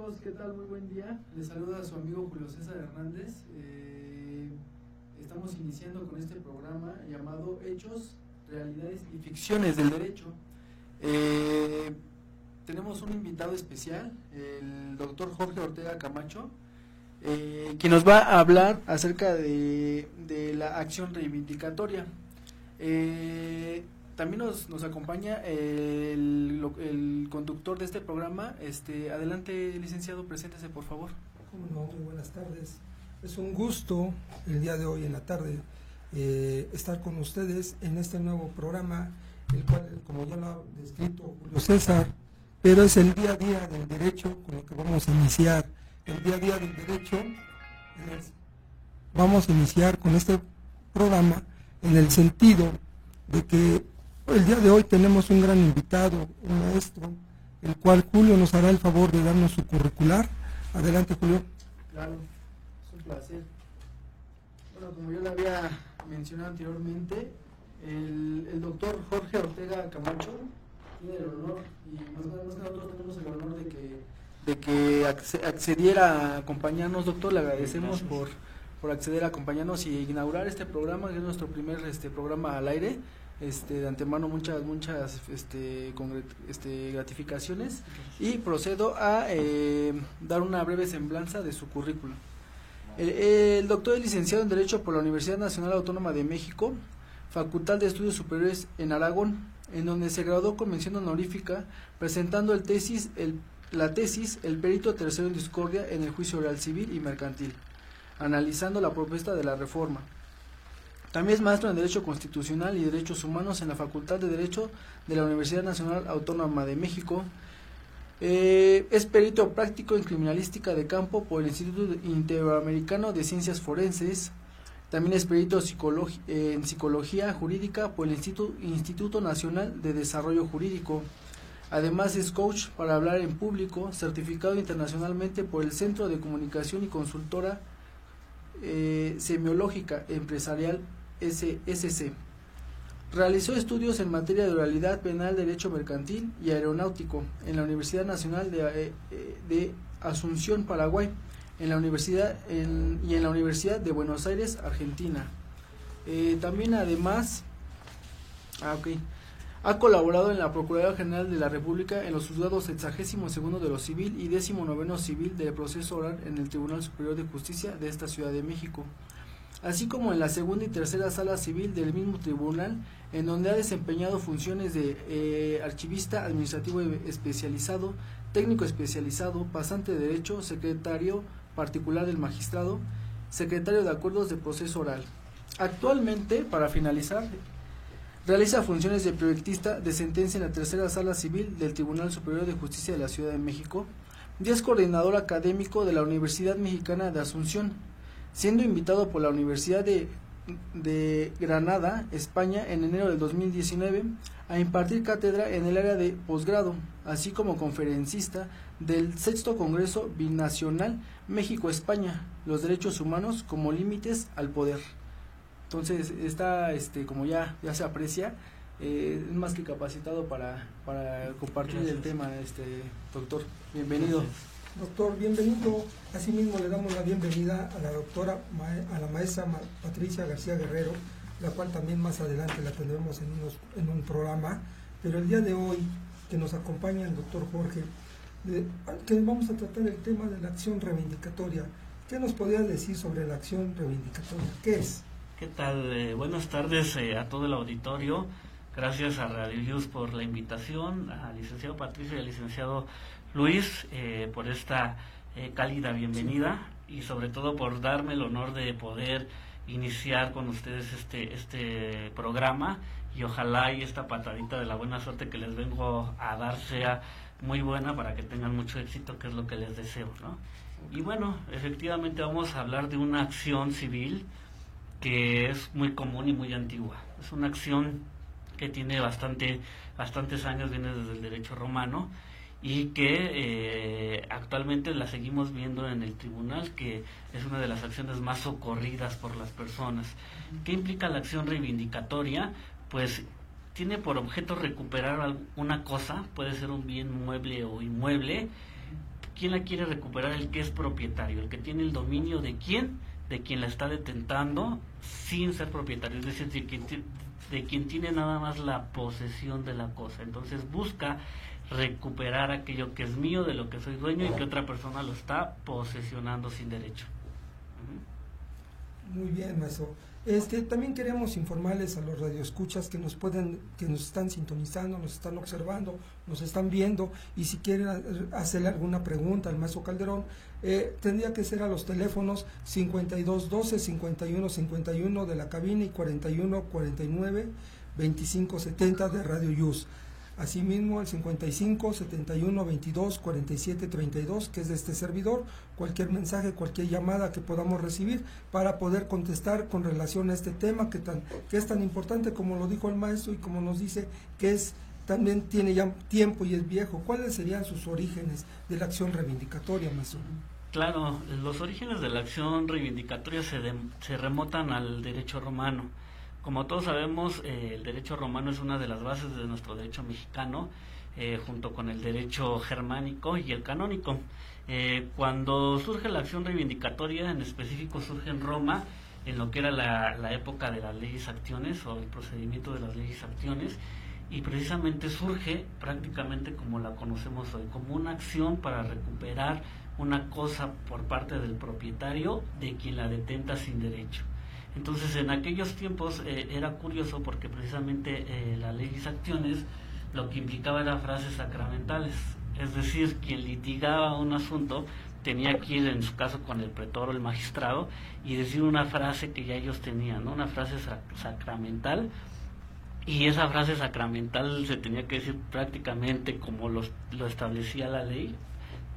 amigos, ¿qué tal? Muy buen día. Les saluda a su amigo Julio César Hernández. Estamos iniciando con este programa llamado Hechos, Realidades y Ficciones del Derecho. Tenemos un invitado especial, el doctor Jorge Ortega Camacho, quien nos va a hablar acerca de la acción reivindicatoria. También nos acompaña el conductor de este programa. Adelante, licenciado, preséntese, por favor. Cómo no, muy buenas tardes. Es un gusto el día de hoy en la tarde estar con ustedes en este nuevo programa, el cual, como ya lo ha descrito Julio César, pero es el día a día del derecho con lo que vamos a iniciar. El día a día del derecho vamos a iniciar con este programa en el sentido de que el día de hoy tenemos un gran invitado, un maestro, el cual Julio nos hará el favor de darnos su curricular. Adelante, Julio. Claro, es un placer. Bueno, como yo le había mencionado anteriormente, el doctor Jorge Ortega Camacho tiene el honor, y más que nosotros tenemos el honor de que accediera a acompañarnos. Doctor, le agradecemos por acceder a acompañarnos y inaugurar este programa, que es nuestro primer programa al aire. De antemano muchas gratificaciones, y procedo a dar una breve semblanza de su currículum. El doctor es licenciado en Derecho por la Universidad Nacional Autónoma de México, Facultad de Estudios Superiores en Aragón, en donde se graduó con mención honorífica, presentando la tesis El perito tercero en discordia en el juicio oral civil y mercantil, analizando la propuesta de la reforma. También es maestro en Derecho Constitucional y Derechos Humanos en la Facultad de Derecho de la Universidad Nacional Autónoma de México. Es perito práctico en Criminalística de Campo por el Instituto Interamericano de Ciencias Forenses. También es perito en Psicología Jurídica por el Instituto Nacional de Desarrollo Jurídico. Además es coach para hablar en público, certificado internacionalmente por el Centro de Comunicación y Consultora Semiológica Empresarial SC. Realizó estudios en materia de oralidad penal, derecho mercantil y aeronáutico en la Universidad Nacional de Asunción, Paraguay, en la Universidad de Buenos Aires, Argentina. También además ha colaborado en la Procuraduría General de la República en los juzgados 62º de lo civil y 19º civil del proceso oral en el Tribunal Superior de Justicia de esta Ciudad de México, así como en la segunda y tercera sala civil del mismo tribunal, en donde ha desempeñado funciones de archivista administrativo especializado, técnico especializado, pasante de derecho, secretario particular del magistrado, secretario de acuerdos de proceso oral. Actualmente, para finalizar, realiza funciones de proyectista de sentencia en la tercera sala civil del Tribunal Superior de Justicia de la Ciudad de México y es coordinador académico de la Universidad Mexicana de Asunción, siendo invitado por la Universidad de Granada, España, en enero del 2019 a impartir cátedra en el área de posgrado, así como conferencista del sexto Congreso Binacional México-España, los derechos humanos como límites al poder. Entonces está, como ya se aprecia, es más que capacitado para compartir el tema, doctor. Bienvenido. Doctor, bienvenido. Asimismo le damos la bienvenida a la doctora, a la maestra Patricia García Guerrero, la cual también más adelante la tendremos en un programa. Pero el día de hoy, que nos acompaña el doctor Jorge, que vamos a tratar el tema de la acción reivindicatoria. ¿Qué nos podría decir sobre la acción reivindicatoria? ¿Qué es? ¿Qué tal? Buenas tardes a todo el auditorio. Gracias a Radio Luz por la invitación, al licenciado Patricio y al licenciado Luis por esta cálida bienvenida y sobre todo por darme el honor de poder iniciar con ustedes este programa, y ojalá y esta patadita de la buena suerte que les vengo a dar sea muy buena para que tengan mucho éxito, que es lo que les deseo, ¿no? Y bueno, efectivamente vamos a hablar de una acción civil que es muy común y muy antigua. Es una acción que tiene bastantes años, viene desde el derecho romano, y que actualmente la seguimos viendo en el tribunal, que es una de las acciones más socorridas por las personas. ¿Qué implica la acción reivindicatoria? Pues tiene por objeto recuperar una cosa, puede ser un bien mueble o inmueble, ¿quién la quiere recuperar? El que es propietario, el que tiene el dominio de quién, de quien la está detentando sin ser propietario, es decir, de quien tiene nada más la posesión de la cosa. Entonces busca recuperar aquello que es mío, de lo que soy dueño y que otra persona lo está posesionando sin derecho. Muy bien, maestro. También queremos informarles a los radioescuchas que nos están sintonizando, nos están observando, nos están viendo, y si quieren hacerle alguna pregunta al maestro Calderón, tendría que ser a los teléfonos 5212-5151 de la cabina y 4149-2570 de Radio Yus. Asimismo, el 55-71-22-47-32, que es de este servidor, cualquier mensaje, cualquier llamada que podamos recibir para poder contestar con relación a este tema que es tan importante, como lo dijo el maestro, y como nos dice que también tiene ya tiempo y es viejo. ¿Cuáles serían sus orígenes de la acción reivindicatoria, maestro? Claro, los orígenes de la acción reivindicatoria se remontan al derecho romano. Como todos sabemos, el derecho romano es una de las bases de nuestro derecho mexicano, junto con el derecho germánico y el canónico. Cuando surge la acción reivindicatoria, en específico surge en Roma, en lo que era la época de las leyes actiones o el procedimiento de las leyes actiones, y precisamente surge prácticamente como la conocemos hoy, como una acción para recuperar una cosa por parte del propietario de quien la detenta sin derecho. Entonces, en aquellos tiempos era curioso porque precisamente las leyes acciones lo que implicaba era frases sacramentales, es decir, quien litigaba un asunto tenía que ir, en su caso, con el pretor o el magistrado y decir una frase que ya ellos tenían, ¿no? Una frase sacramental, y esa frase sacramental se tenía que decir prácticamente como lo establecía la ley,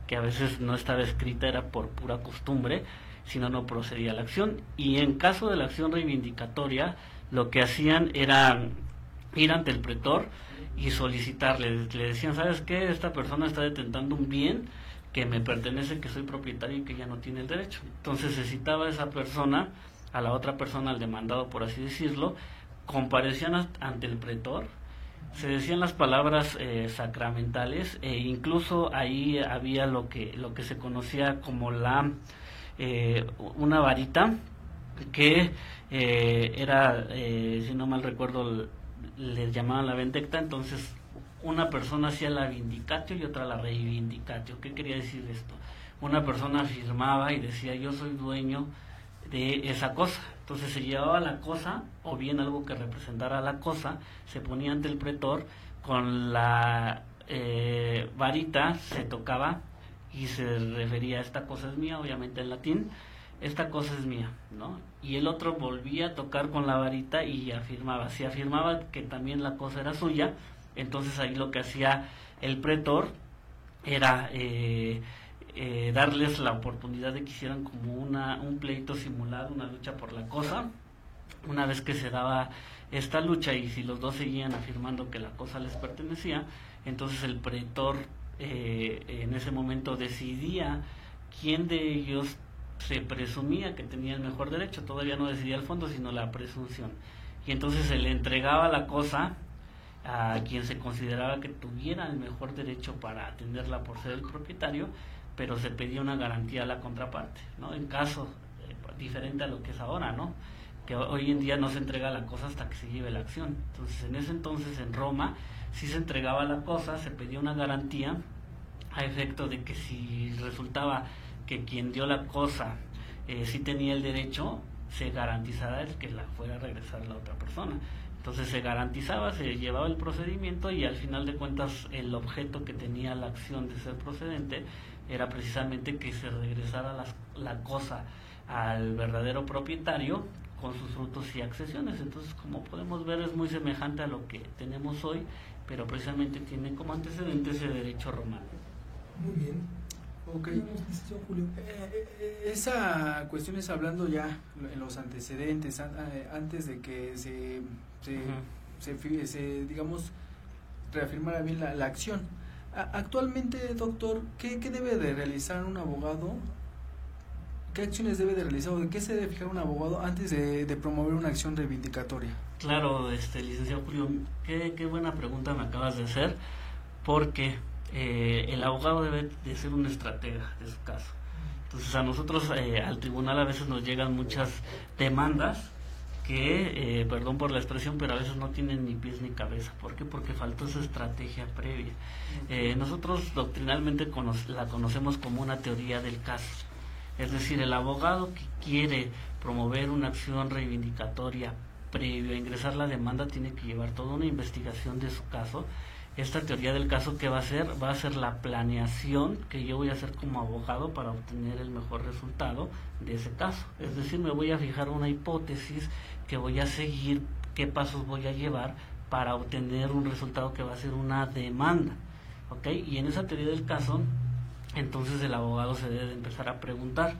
que a veces no estaba escrita, era por pura costumbre, si no procedía la acción. Y en caso de la acción reivindicatoria, lo que hacían era ir ante el pretor y solicitarle, le decían, ¿sabes qué? Esta persona está detentando un bien que me pertenece, que soy propietario y que ya no tiene el derecho. Entonces se citaba a esa persona, a la otra persona, al demandado, por así decirlo, comparecían ante el pretor, se decían las palabras sacramentales, e incluso ahí había lo que se conocía como una varita que era, si no mal recuerdo, les llamaban la vendetta. Entonces una persona hacía la vindicatio y otra la reivindicatio. ¿Qué quería decir esto? Una persona afirmaba y decía, yo soy dueño de esa cosa. Entonces se llevaba la cosa, o bien algo que representara la cosa, se ponía ante el pretor, con la varita se tocaba y se refería, esta cosa es mía, obviamente en latín, esta cosa es mía, ¿no? Y el otro volvía a tocar con la varita y afirmaba. Si afirmaba que también la cosa era suya, entonces ahí lo que hacía el pretor era darles la oportunidad de que hicieran como un pleito simulado, una lucha por la cosa. Una vez que se daba esta lucha y si los dos seguían afirmando que la cosa les pertenecía, entonces el pretor en ese momento decidía quién de ellos se presumía que tenía el mejor derecho. Todavía no decidía el fondo, sino la presunción. Y entonces se le entregaba la cosa a quien se consideraba que tuviera el mejor derecho para atenderla por ser el propietario, pero se pedía una garantía a la contraparte, ¿no? En caso diferente a lo que es ahora, ¿no? Que hoy en día no se entrega la cosa hasta que se lleve la acción. Entonces, en ese entonces en Roma sí se entregaba la cosa, se pedía una garantía a efecto de que si resultaba que quien dio la cosa sí tenía el derecho, se garantizara el que la fuera a regresar la otra persona. Entonces se garantizaba, se llevaba el procedimiento y al final de cuentas el objeto que tenía la acción de ser procedente era precisamente que se regresara la cosa al verdadero propietario con sus frutos y accesiones. Entonces, como podemos ver, es muy semejante a lo que tenemos hoy, pero precisamente tiene como antecedente ese derecho romano. Muy bien. Ok. Julio. Esa cuestión es hablando ya en los antecedentes, antes de que se digamos, reafirmara bien la acción. Actualmente, doctor, ¿qué debe de realizar un abogado? ¿Qué acciones debe de realizar o de qué se debe fijar un abogado antes de promover una acción reivindicatoria? Claro, licenciado Julio, qué buena pregunta me acabas de hacer, porque el abogado debe de ser un estratega de su caso. Entonces a nosotros al tribunal a veces nos llegan muchas demandas que, perdón por la expresión, pero a veces no tienen ni pies ni cabeza. ¿Por qué? Porque faltó esa estrategia previa. Nosotros doctrinalmente la conocemos como una teoría del caso. Es decir, el abogado que quiere promover una acción reivindicatoria previo a ingresar la demanda tiene que llevar toda una investigación de su caso. Esta teoría del caso, ¿qué va a hacer? Va a ser la planeación que yo voy a hacer como abogado para obtener el mejor resultado de ese caso. Es decir, me voy a fijar una hipótesis que voy a seguir, qué pasos voy a llevar para obtener un resultado que va a ser una demanda. ¿Ok? Y en esa teoría del caso, entonces el abogado se debe de empezar a preguntar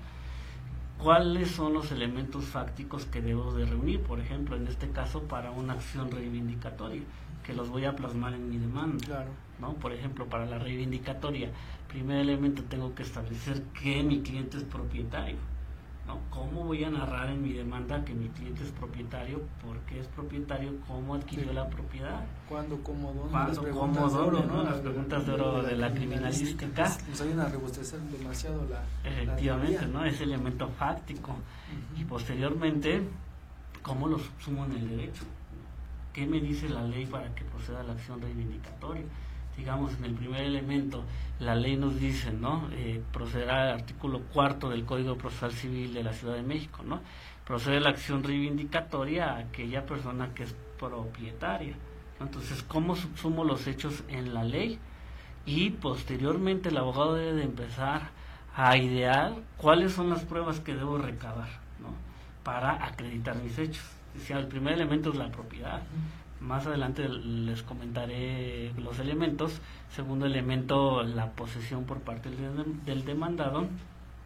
cuáles son los elementos fácticos que debo de reunir, por ejemplo, en este caso para una acción reivindicatoria, que los voy a plasmar en mi demanda. Claro. ¿No? Por ejemplo, para la reivindicatoria, primer elemento, tengo que establecer que mi cliente es propietario, ¿no? ¿Cómo voy a narrar en mi demanda que mi cliente es propietario? ¿Por qué es propietario? ¿Cómo adquirió la propiedad? ¿Cuándo? ¿Cómo? ¿Dónde? ¿Cuándo? ¿Cómo? ¿Dónde? ¿No? Las preguntas de oro de la criminalística. Nos ayudan a robustecer demasiado efectivamente, ¿no? Ese elemento fáctico. Y posteriormente, ¿cómo lo subsumo en el derecho? ¿Qué me dice la ley para que proceda la acción reivindicatoria? Digamos, en el primer elemento, la ley nos dice, ¿no? Procederá al artículo 4 del Código Procesal Civil de la Ciudad de México, ¿no? Procede la acción reivindicatoria a aquella persona que es propietaria, ¿no? Entonces, ¿cómo subsumo los hechos en la ley? Y posteriormente el abogado debe de empezar a idear cuáles son las pruebas que debo recabar, ¿no? Para acreditar mis hechos. Decía, el primer elemento es la propiedad. Más adelante les comentaré los elementos. Segundo elemento, la posesión por parte del demandado.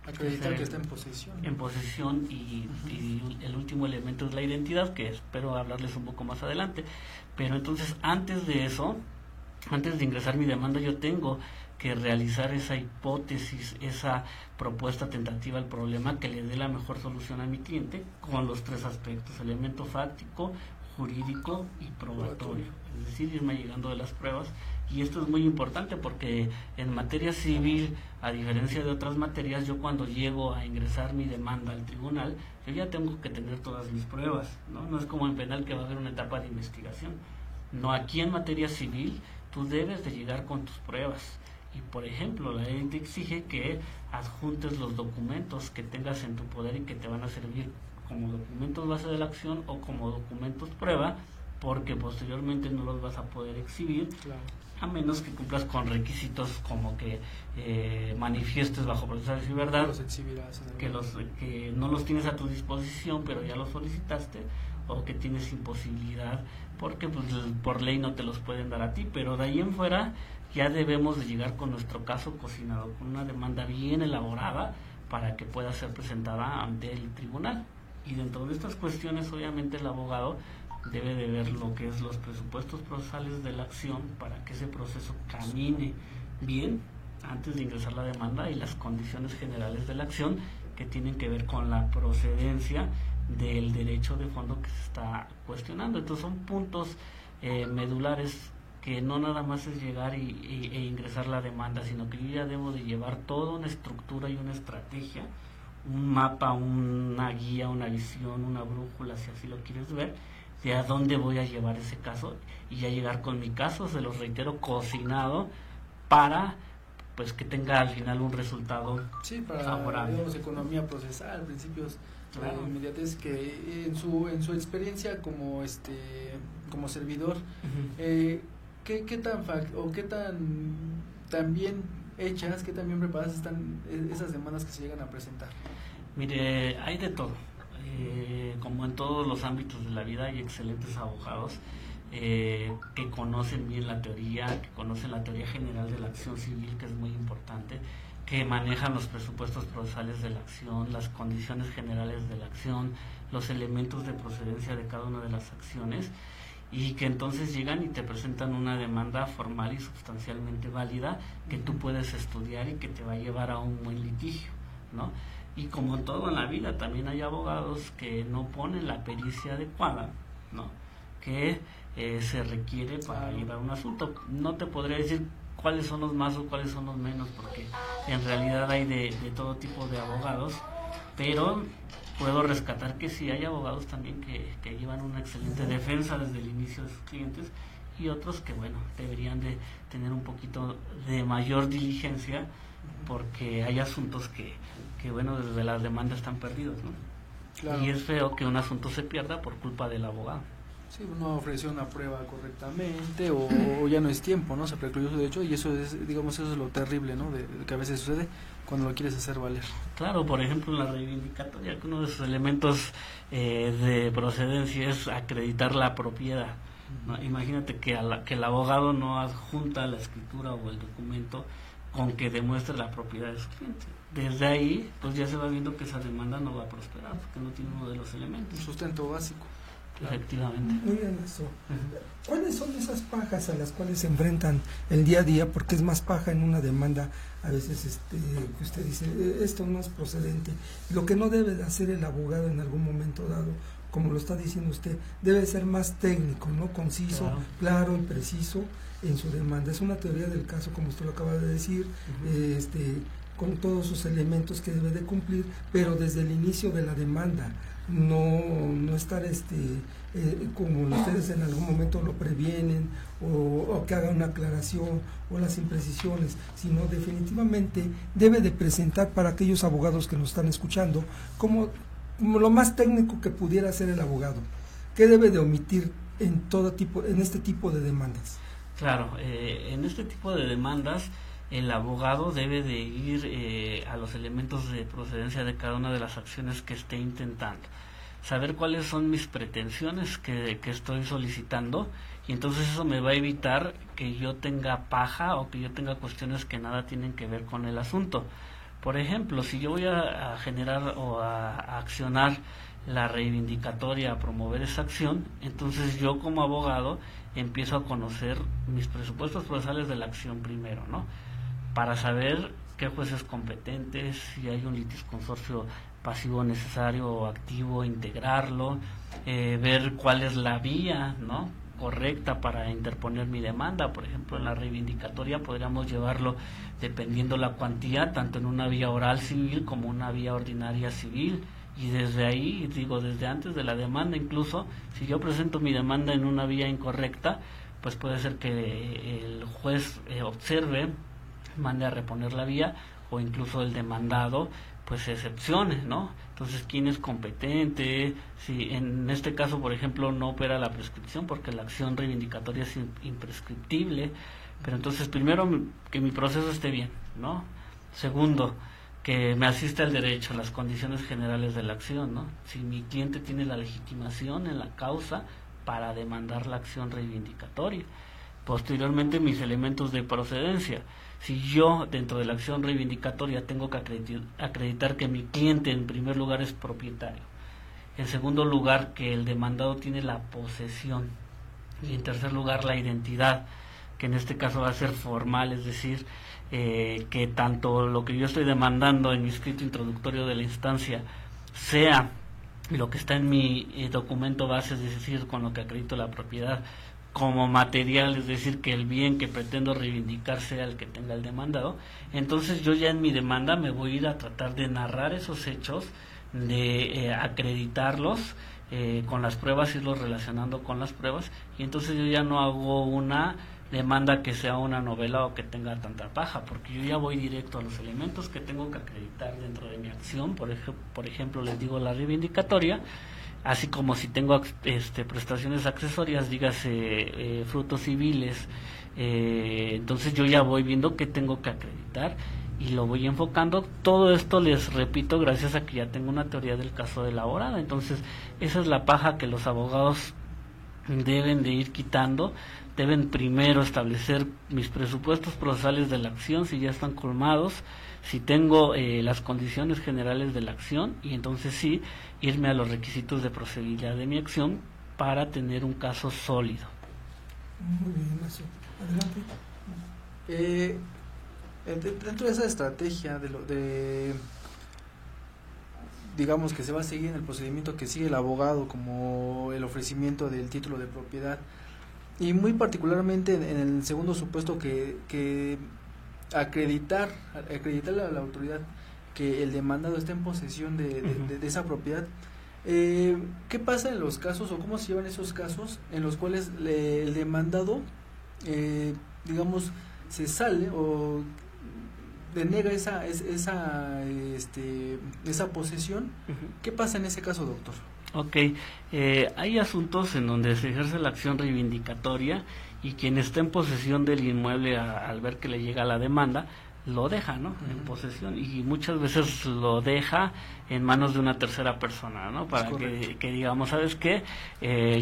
Acreditar que está en posesión. En posesión y el último elemento es la identidad, que espero hablarles un poco más adelante. Pero entonces, antes de eso, antes de ingresar mi demanda, yo tengo que realizar esa hipótesis, esa propuesta tentativa al problema que le dé la mejor solución a mi cliente con los tres aspectos: elemento fáctico, jurídico y probatorio. Es decir, irme llegando de las pruebas. Y esto es muy importante porque en materia civil, a diferencia de otras materias, yo cuando llego a ingresar mi demanda al tribunal, yo ya tengo que tener todas mis pruebas, ¿no? No es como en penal, que va a haber una etapa de investigación. No, aquí en materia civil tú debes de llegar con tus pruebas. Y por ejemplo, la ley te exige que adjuntes los documentos que tengas en tu poder y que te van a servir como documentos base de la acción o como documentos prueba, porque posteriormente no los vas a poder exhibir, claro, a menos que cumplas con requisitos como que manifiestes bajo proceso de verdad, los exhibirás que no los tienes a tu disposición pero ya los solicitaste, o que tienes imposibilidad porque pues por ley no te los pueden dar a ti. Pero de ahí en fuera ya debemos de llegar con nuestro caso cocinado, con una demanda bien elaborada para que pueda ser presentada ante el tribunal. Y dentro de estas cuestiones, obviamente, el abogado debe de ver lo que es los presupuestos procesales de la acción para que ese proceso camine bien antes de ingresar la demanda, y las condiciones generales de la acción que tienen que ver con la procedencia del derecho de fondo que se está cuestionando. Entonces son puntos medulares que no nada más es llegar e ingresar la demanda, sino que yo ya debo de llevar toda una estructura y una estrategia, un mapa, una guía, una visión, una brújula, si así lo quieres ver, de a dónde voy a llevar ese caso, y ya llegar con mi caso, se los reitero, cocinado, para pues que tenga al final un resultado favorable. Digamos, economía procesal, principios inmediatez, que en su experiencia como como servidor, ¿qué tan bien hechas, qué tan bien preparadas están esas demandas que se llegan a presentar? Mire, hay de todo. Como en todos los ámbitos de la vida, hay excelentes abogados que conocen bien la teoría, que conocen la teoría general de la acción civil, que es muy importante, que manejan los presupuestos procesales de la acción, las condiciones generales de la acción, los elementos de procedencia de cada una de las acciones, y que entonces llegan y te presentan una demanda formal y sustancialmente válida que tú puedes estudiar y que te va a llevar a un buen litigio, ¿no? Y como todo en la vida, también hay abogados que no ponen la pericia adecuada, ¿no?, que se requiere para llevar un asunto. No te podría decir cuáles son los más o cuáles son los menos, porque en realidad hay de todo tipo de abogados, pero puedo rescatar que sí hay abogados también que llevan una excelente defensa desde el inicio de sus clientes, y otros que, bueno, deberían de tener un poquito de mayor diligencia, porque hay asuntos que bueno, desde las demandas están perdidos, ¿no? Claro. Y es feo que un asunto se pierda por culpa del abogado. Sí, no ofreció una prueba correctamente o ya no es tiempo, ¿no? Se precluyó su derecho, y eso es, digamos, eso es lo terrible, ¿no? De que a veces sucede cuando lo quieres hacer valer. Claro, por ejemplo, en la reivindicatoria, que uno de sus elementos de procedencia es acreditar la propiedad, ¿no? Imagínate que el abogado no adjunta la escritura o el documento con que demuestre la propiedad de su cliente. Desde ahí, pues ya se va viendo que esa demanda no va a prosperar, porque no tiene uno de los elementos. Un sustento básico. Efectivamente. Muy bien, eso. ¿Cuáles son esas pajas a las cuales se enfrentan el día a día? Porque es más paja en una demanda, a veces que usted dice, esto no es procedente. Lo que no debe de hacer el abogado en algún momento dado, como lo está diciendo usted, debe ser más técnico, ¿no? Conciso, claro y preciso en su demanda. Es una teoría del caso, como usted lo acaba de decir, con todos sus elementos que debe de cumplir, pero desde el inicio de la demanda, no estar como ustedes en algún momento lo previenen o que haga una aclaración o las imprecisiones, sino definitivamente debe de presentar para aquellos abogados que nos están escuchando como lo más técnico que pudiera hacer el abogado. ¿Qué debe de omitir en este tipo de demandas? Claro, en este tipo de demandas el abogado debe de ir a los elementos de procedencia de cada una de las acciones que esté intentando, saber cuáles son mis pretensiones que estoy solicitando, y entonces eso me va a evitar que yo tenga paja o que yo tenga cuestiones que nada tienen que ver con el asunto. Por ejemplo, si yo voy a generar o a accionar la reivindicatoria, a promover esa acción, entonces yo como abogado empiezo a conocer mis presupuestos procesales de la acción primero, ¿no? Para saber qué juez es competente, si hay un litisconsorcio pasivo necesario o activo, integrarlo, ver cuál es la vía, ¿no?, correcta para interponer mi demanda. Por ejemplo, en la reivindicatoria podríamos llevarlo, dependiendo la cuantía, tanto en una vía oral civil como una vía ordinaria civil, y desde ahí, desde antes de la demanda, incluso si yo presento mi demanda en una vía incorrecta, pues puede ser que el juez observe, mande a reponer la vía, o incluso el demandado pues se excepcione, ¿no? Entonces, ¿quién es competente? Si en este caso, por ejemplo, no opera la prescripción porque la acción reivindicatoria es imprescriptible, pero entonces primero que mi proceso esté bien, ¿no? Segundo, que me asista el derecho, las condiciones generales de la acción, ¿no? Si mi cliente tiene la legitimación en la causa para demandar la acción reivindicatoria. Posteriormente, mis elementos de procedencia. Si yo, dentro de la acción reivindicatoria, tengo que acreditar que mi cliente, en primer lugar, es propietario. En segundo lugar, que el demandado tiene la posesión. Y en tercer lugar, la identidad, que en este caso va a ser formal, es decir, que tanto lo que yo estoy demandando en mi escrito introductorio de la instancia sea lo que está en mi documento base, es decir, con lo que acredito la propiedad, como material, es decir, que el bien que pretendo reivindicar sea el que tenga el demandado. Entonces yo ya en mi demanda me voy a ir a tratar de narrar esos hechos, de acreditarlos con las pruebas, irlos relacionando con las pruebas, y entonces yo ya no hago una demanda que sea una novela o que tenga tanta paja, porque yo ya voy directo a los elementos que tengo que acreditar dentro de mi acción. Por ejemplo, les digo la reivindicatoria, así como si tengo prestaciones accesorias, dígase frutos civiles, entonces yo ya voy viendo qué tengo que acreditar y lo voy enfocando. Todo esto, les repito, gracias a que ya tengo una teoría del caso de la abogada. Entonces esa es la paja que los abogados deben de ir quitando. Deben primero establecer mis presupuestos procesales de la acción, si ya están colmados, si tengo las condiciones generales de la acción, y entonces sí, irme a los requisitos de procedibilidad de mi acción para tener un caso sólido. Muy bien, Mazo. Adelante. Dentro de esa estrategia digamos que se va a seguir en el procedimiento que sigue el abogado, como el ofrecimiento del título de propiedad, Y muy particularmente en el segundo supuesto que acreditarle a la autoridad que el demandado está en posesión de esa propiedad. ¿Qué pasa en los casos o cómo se llevan esos casos en los cuales el demandado, digamos, se sale o denega esa posesión? Uh-huh. ¿Qué pasa en ese caso, doctor? Ok, hay asuntos en donde se ejerce la acción reivindicatoria y quien está en posesión del inmueble al ver que le llega la demanda, lo deja, ¿no? Uh-huh. En posesión, y muchas veces lo deja en manos de una tercera persona, ¿no? Para que digamos, ¿sabes qué?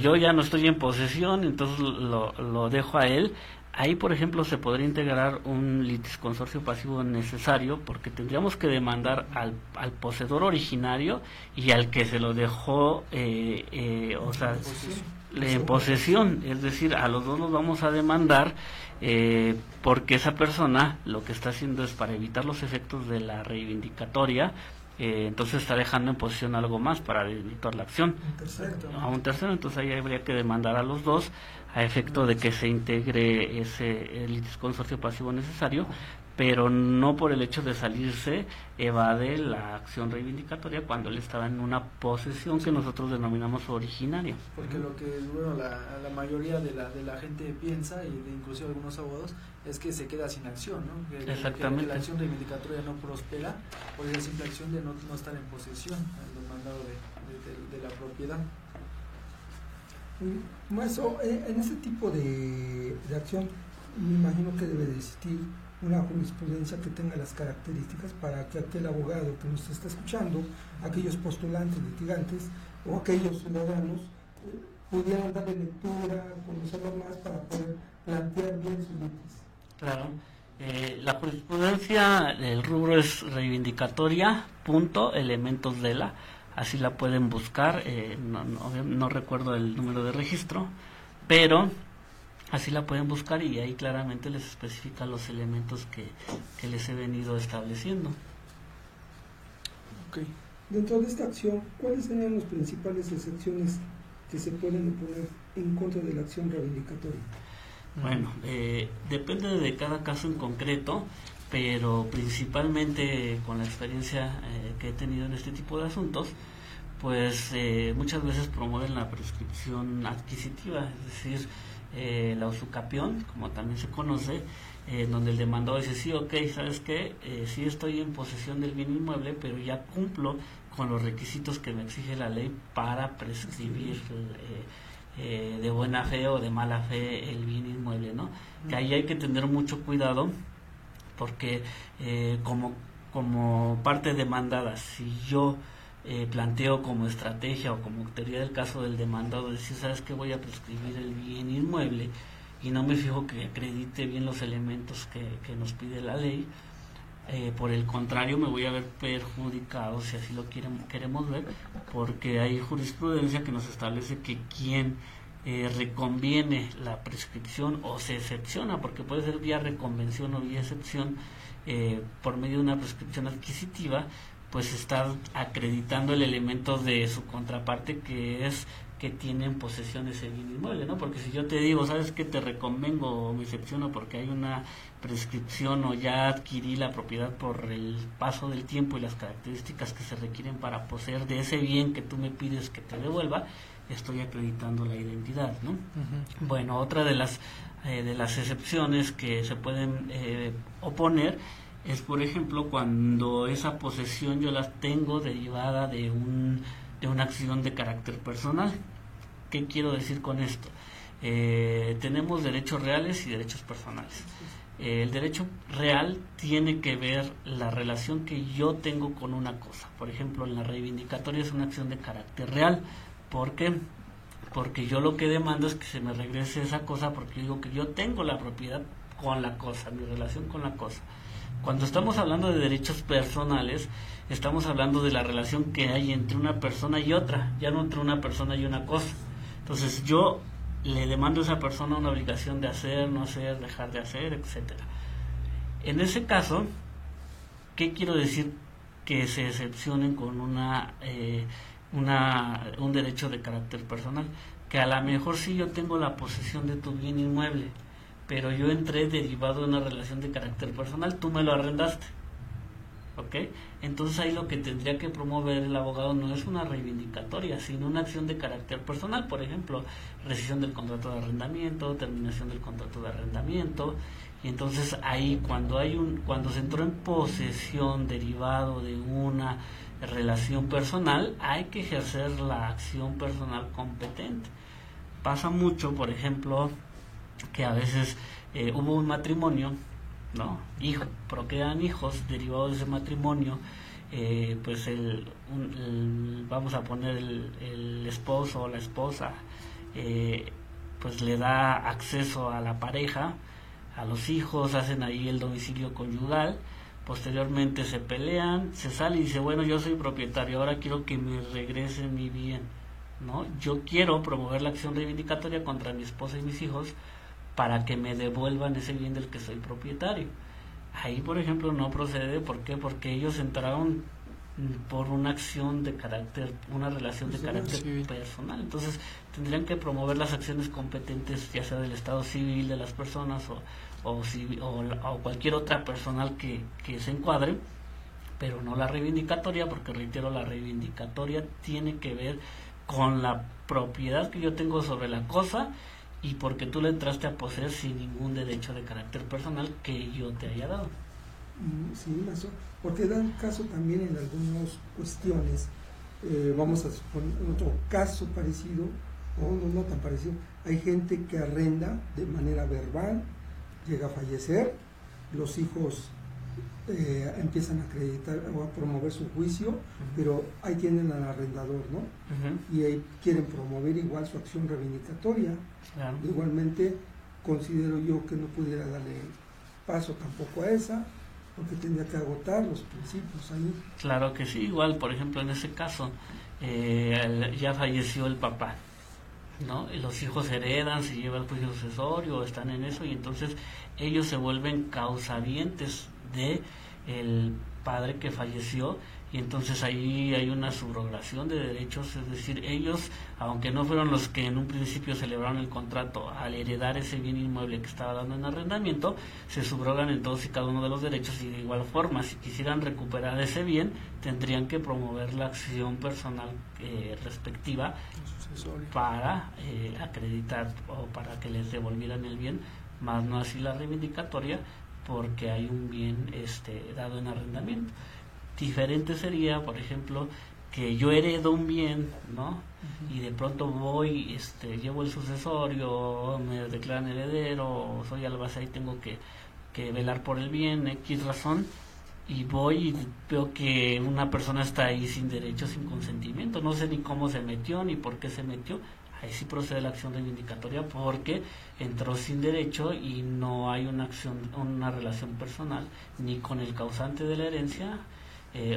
Yo ya no estoy en posesión, entonces lo dejo a él. Ahí, por ejemplo, se podría integrar un litisconsorcio pasivo necesario, porque tendríamos que demandar al poseedor originario y al que se lo dejó, en posesión, es decir, a los dos los vamos a demandar, porque esa persona lo que está haciendo es, para evitar los efectos de la reivindicatoria, entonces está dejando en posesión algo más para evitar la acción. A un tercero, entonces ahí habría que demandar a los dos a efecto de que se integre ese litisconsorcio pasivo necesario, pero no por el hecho de salirse evade la acción reivindicatoria cuando él estaba en una posesión que nosotros denominamos originaria. Porque lo que la mayoría de la gente piensa, y inclusive algunos abogados, es que se queda sin acción, ¿no? Exactamente. Que la acción reivindicatoria no prospera por la simple acción de no estar en posesión del demandado de la propiedad. Maestro, en ese tipo de acción me imagino que debe de existir una jurisprudencia que tenga las características para que aquel abogado que nos está escuchando, aquellos postulantes, litigantes o aquellos ciudadanos pudieran darle lectura, conocerlo más para poder plantear bien sus litis. Claro. La jurisprudencia, el rubro es reivindicatoria, elementos de la, así la pueden buscar, no recuerdo el número de registro, pero así la pueden buscar y ahí claramente les especifica los elementos que les he venido estableciendo. Okay. Dentro de esta acción, ¿cuáles serían las principales excepciones que se pueden poner en contra de la acción reivindicatoria? Bueno, depende de cada caso en concreto, pero principalmente con la experiencia que he tenido en este tipo de asuntos, pues muchas veces promueven la prescripción adquisitiva, es decir, la usucapión, como también se conoce, donde el demandado dice, sí, ok, ¿sabes qué? Sí estoy en posesión del bien inmueble, pero ya cumplo con los requisitos que me exige la ley para prescribir de buena fe o de mala fe el bien inmueble, ¿no? Que ahí hay que tener mucho cuidado, porque como parte demandada, si yo planteo como estrategia o como teoría del caso del demandado, decir, ¿sabes qué? Voy a prescribir el bien inmueble y no me fijo que acredite bien los elementos que nos pide la ley, por el contrario me voy a ver perjudicado, si así lo queremos ver, porque hay jurisprudencia que nos establece que quien reconviene la prescripción o se excepciona, porque puede ser vía reconvención o vía excepción, por medio de una prescripción adquisitiva, pues está acreditando el elemento de su contraparte, que es que tiene en posesión ese bien inmueble, ¿no? Porque si yo te digo, ¿sabes qué? Te reconvengo o me excepciono porque hay una prescripción o ya adquirí la propiedad por el paso del tiempo y las características que se requieren para poseer de ese bien que tú me pides que te devuelva, estoy acreditando la identidad, ¿no? Uh-huh. Bueno, otra de las excepciones que se pueden oponer es, por ejemplo, cuando esa posesión yo la tengo derivada de una acción de carácter personal. ¿Qué quiero decir con esto? Tenemos derechos reales y derechos personales. El derecho real tiene que ver la relación que yo tengo con una cosa. Por ejemplo, en la reivindicatoria es una acción de carácter real. ¿Por qué? Porque yo lo que demando es que se me regrese esa cosa, porque digo que yo tengo la propiedad con la cosa, mi relación con la cosa. Cuando estamos hablando de derechos personales, estamos hablando de la relación que hay entre una persona y otra, ya no entre una persona y una cosa. Entonces yo le demando a esa persona una obligación de hacer, no hacer, dejar de hacer, etcétera. En ese caso, ¿qué quiero decir? Que se excepcionen con un derecho de carácter personal. que a lo mejor sí yo tengo la posesión de tu bien inmueble, pero yo entré derivado de una relación de carácter personal, tú me lo arrendaste. ¿Ok? Entonces ahí lo que tendría que promover el abogado no es una reivindicatoria, sino una acción de carácter personal, por ejemplo, rescisión del contrato de arrendamiento, terminación del contrato de arrendamiento, y entonces ahí cuando se entró en posesión derivado de una relación personal, hay que ejercer la acción personal competente. Pasa mucho, por ejemplo, que a veces hubo un matrimonio, ¿no? Procrean hijos derivados de ese matrimonio, pues vamos a poner el esposo o la esposa, pues le da acceso a la pareja, a los hijos, hacen ahí el domicilio conyugal, posteriormente se pelean, se sale y dice, bueno, yo soy propietario, ahora quiero que me regresen mi bien, ¿no? Yo quiero promover la acción reivindicatoria contra mi esposa y mis hijos para que me devuelvan ese bien del que soy propietario. Ahí, por ejemplo, no procede. ¿Por qué? Porque ellos entraron por una acción de carácter, una relación de carácter personal. Entonces, tendrían que promover las acciones competentes, ya sea del estado civil de las personas o cualquier otra personal que se encuadre, pero no la reivindicatoria, porque reitero, la reivindicatoria tiene que ver con la propiedad que yo tengo sobre la cosa y porque tú le entraste a poseer sin ningún derecho de carácter personal que yo te haya dado. Sí, maestro, porque dan caso también en algunas cuestiones, vamos a suponer otro caso parecido, o no tan parecido, hay gente que arrenda de manera verbal, llega a fallecer, los hijos empiezan a acreditar o a promover su juicio, pero ahí tienen al arrendador, ¿no? Y ahí quieren promover igual su acción reivindicatoria. Claro. Igualmente considero yo que no pudiera darle paso tampoco a esa, porque tendría que agotar los principios ahí. Claro que sí, igual, por ejemplo, en ese caso, ya falleció el papá, ¿no? Y los hijos heredan, se lleva el juicio sucesorio, están en eso, y entonces ellos se vuelven causavientes de el padre que falleció, y entonces ahí hay una subrogación de derechos, es decir, ellos, aunque no fueron los que en un principio celebraron el contrato, al heredar ese bien inmueble que estaba dando en arrendamiento, se subrogan en todos y cada uno de los derechos, y de igual forma, si quisieran recuperar ese bien, tendrían que promover la acción personal respectiva para acreditar o para que les devolvieran el bien, más no así la reivindicatoria, porque hay un bien dado en arrendamiento. Diferente sería, por ejemplo, que yo heredo un bien, ¿no? Y de pronto voy, llevo el sucesorio, me declaran heredero, soy albacea y tengo que velar por el bien, X razón, y voy y veo que una persona está ahí sin derecho, sin consentimiento, no sé ni cómo se metió, ni por qué se metió. Ahí sí procede la acción reivindicatoria porque entró sin derecho y no hay una relación personal ni con el causante de la herencia,